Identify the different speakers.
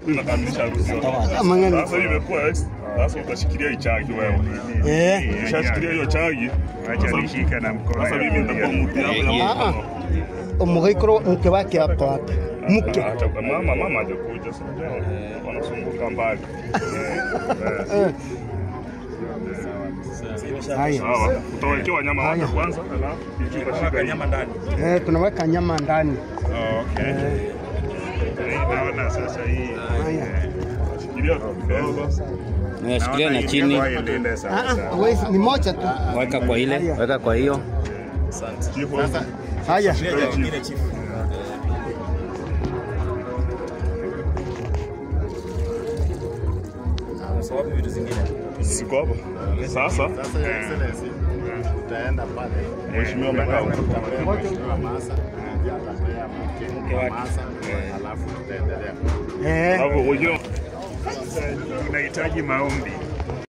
Speaker 1: tunakamilisha harusi. Sasa imekuwa sasa utashikilia ichagi wewe. Ushashikilia hiyo chagi.
Speaker 2: Acha nishike na mkono.
Speaker 1: Sasa mimi nitakuwa mtu hapo ya mkono.
Speaker 3: Umugikro mke wake hapo hapo. Mke.
Speaker 1: Mama hajakuja sasa. Wanasumbuka mbali.
Speaker 3: Haya.
Speaker 1: Sawa. Utawekewa nyama wapi kwanza? Tunaweka nyama ndani.
Speaker 3: Tunaweka nyama ndani.
Speaker 2: Okay. Naona sasa hii.
Speaker 1: Shikilia kidogo.
Speaker 4: Shikilia na chini.
Speaker 3: Wewe ni moja tu.
Speaker 4: Weka kwa ile, weka kwa hiyo.
Speaker 1: Asante.
Speaker 3: Sasa haya.
Speaker 1: Sababu vitu zingine. Siko hapo. Sasa
Speaker 5: tutaenda pale.
Speaker 1: Mheshimiwa amekaa huko.
Speaker 5: Masa mke wake. Alafu tutaendelea.
Speaker 1: Hapo unajua
Speaker 2: tunahitaji maombi.